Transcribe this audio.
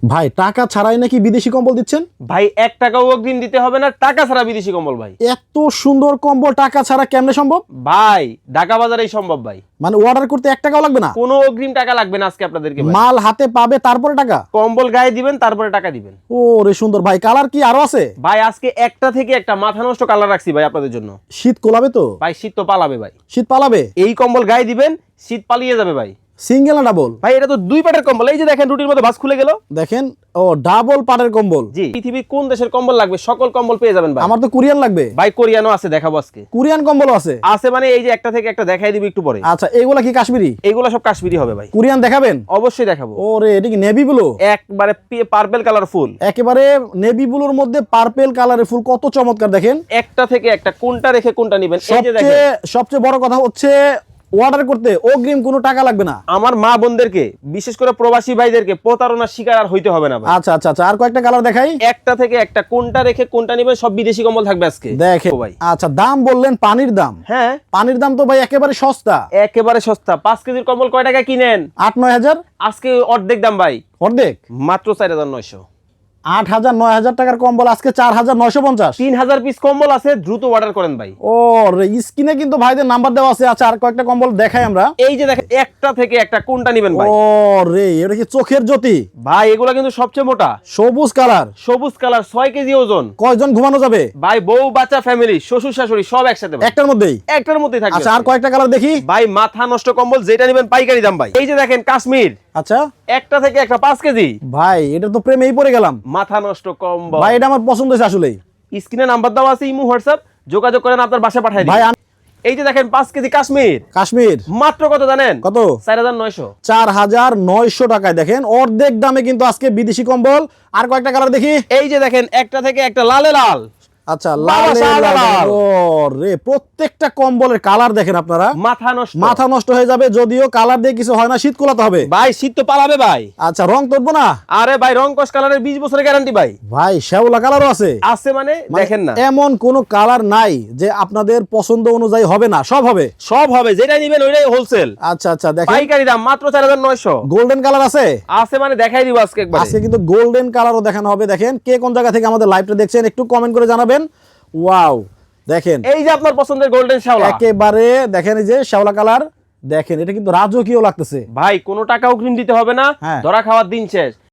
ভাই টাকা ছাড়াই নাকি বিদেশি কম্বল দিচ্ছেন? ভাই 1 টাকাও অগ্রিম দিতে হবে না, টাকা ছাড়া বিদেশি কম্বল ভাই। এত সুন্দর কম্বল টাকা ছাড়া কেমনে সম্ভব? ভাই ঢাকা বাজারেই সম্ভব ভাই। মানে অর্ডার করতে 1 টাকাও লাগবে না? কোনো অগ্রিম টাকা লাগবে না আজকে আপনাদেরকে ভাই। মাল হাতে পাবে তারপরে টাকা? কম্বল গায়ে দিবেন তারপরে টাকা দিবেন। ও রে সুন্দর ভাই, কালার কি আরো আছে? ভাই আজকে একটা থেকে একটা মাথা নষ্ট কালার রাখছি ভাই আপনাদের জন্য। শীত কোলাবে তো? ভাই শীত তো পালাবে ভাই। শীত পালাবে? এই কম্বল গায়ে দিবেন, শীত পালিয়ে যাবে ভাই। সিঙ্গেল না ডাবল? ভাই এটা তো 2 পাটের কম্বল, এই যে দেখেন রুটির মধ্যে ভাঁজ খুলে গেল। দেখেন, ও ডাবল পাটের কম্বল। জি, পৃথিবীর কোন দেশের কম্বল লাগবে সকল কম্বল পেয়ে যাবেন ভাই। আমার তো কোরিয়ান লাগবে। ভাই কোরিয়ানও আছে, দেখাবো আজকে। কোরিয়ান কম্বলও আছে? আছে মানে এই যে একটা থেকে একটা দেখাই দিব একটু পরে। আচ্ছা, এগুলা কি কাশ্মীরি? এইগুলো সব কাশ্মীরি হবে ভাই। কোরিয়ান দেখাবেন? অবশ্যই দেখাবো। ওরে এটা কি নেভি ব্লু? একবারে পার্পল কালার ফুল, একেবারে নেভি ব্লুর মধ্যে পার্পল কালারের ফুল, কত চমৎকার দেখেন। একটা থেকে একটা কোনটা রেখে কোনটা নেবেন এই যে দেখেন। সবচেয়ে বড় কথা হচ্ছে অর্ডার করতে অগ্রিম কোনো টাকা লাগবে না। আমার মা বোনদেরকে, বিশেষ করে প্রবাসী ভাইদেরকে প্রতারণার শিকার আর হইতে হবে না ভাই। আচ্ছা আচ্ছা আচ্ছা, আর কয়েকটা কালার দেখাই। একটা থেকে একটা কোনটা রেখে কোনটা নেবেন, সব বিদেশি কম্বল থাকবে আজকে দেখেন ভাই। আচ্ছা, দাম বললেন পানির দাম? হ্যাঁ, পানির দাম তো ভাই একেবারে সস্তা। একেবারে সস্তা। 5 কেজির কম্বল কয় টাকা কিনেন? 8-9 হাজার। আজকে অর্ধেক দাম ভাই, অর্ধেক মাত্র 4900। 8,000-9,000 টাকার কম্বল আজকে 4,950। 3000 পিস কম্বল আছে, দ্রুত অর্ডার করেন ভাই। ও রে, স্ক্রিনে কিন্তু ভাইদের নাম্বার দেওয়া আছে। আচ্ছা, আর কয়েকটা কম্বল দেখাই আমরা। এই যে দেখেন একটা থেকে একটা কোনটা নেবেন ভাই। ও রে, এটা কি চোখের জ্যোতি? ভাই এগুলা কিন্তু সবচেয়ে মোটা, সবুজ কালার। সবুজ কালার, 6 কেজি ওজন। কয়জন ঘুমানো যাবে? ভাই বউ বাচ্চা ফ্যামিলি শ্বশুর শাশুড়ি সব একসাথে ভাই। একটার মধ্যেই? একটার মধ্যেই থাকবে। আচ্ছা, আর কয়েকটা কালার দেখি। ভাই মাথা নষ্ট কম্বল যেটা নেবেন পাইকারি দাম ভাই। এই যে দেখেন কাশ্মীর, আচ্ছা একটা থেকে একটা 5 কেজি। ভাই এটা তো প্রেমেই পড়ে গেলাম। মাথা নষ্ট কম্বল ভাই এটা আমার পছন্দ হয়েছে আসলেই। স্ক্রিনে নাম্বার দেওয়া আছে, ইমো হোয়াটসঅ্যাপ, যোগাযোগ করেন, আপনার বাসায় পাঠিয়ে দিন ভাই এই যে দেখেন 5 কেজি কাশ্মীর, কাশ্মীর মাত্র কত জানেন? কত? 4900। 4,900 টাকায় দেখেন, অর্ধেক দামে কিন্তু আজকে বিদেশি কম্বল। আর কয়েকটা কালার দেখি। এই যে দেখেন একটা থেকে একটা লালে লাল। আচ্ছা, বাবা শাহজালাল। রে প্রত্যেকটা কম্বলের কালার দেখেন আপনারা, মাথা নষ্ট হয়ে যাবে। যদিও কালার দিয়ে কিছু হয় না, শীত কোলাতে হবে ভাই, শীত তো পালাবে ভাই। আচ্ছা, রং তুলবো না? আরে ভাই রং কস কালারের 20 বছরের গ্যারান্টি ভাই। ভাই শ্যাওলা কালারও আছে? আছে মানে দেখেন না, এমন কোন কালার নাই যে আপনাদের পছন্দ অনুযায়ী হবে না, সব হবে। সব হবে, যেটা নিবেন ওইটাই হোলসেল। আচ্ছা আচ্ছা, দেখেন পাইকারি দাম মাত্র 4900। গোল্ডেন কালার আছে? আছে মানে দেখাই দিব আজকে একবার। আজকে কিন্তু গোল্ডেন কালারও দেখানো হবে। দেখেন কে কোন জায়গা থেকে আমাদের লাইভটা দেখছেন একটু কমেন্ট করে জানাবেন। ওয়াও, দেখেন এই যে আপনার পছন্দের গোল্ডেন শ্যাওলা, একেবারে দেখেন এই যে শ্যাওলা কালার। দেখেন এটা কিন্তু রাজকীয় লাগতেছে ভাই কোনো টাকা অগ্রিম দিতে হবে না, হ্যাঁ। ধরা খাওয়ার দিন শেষ।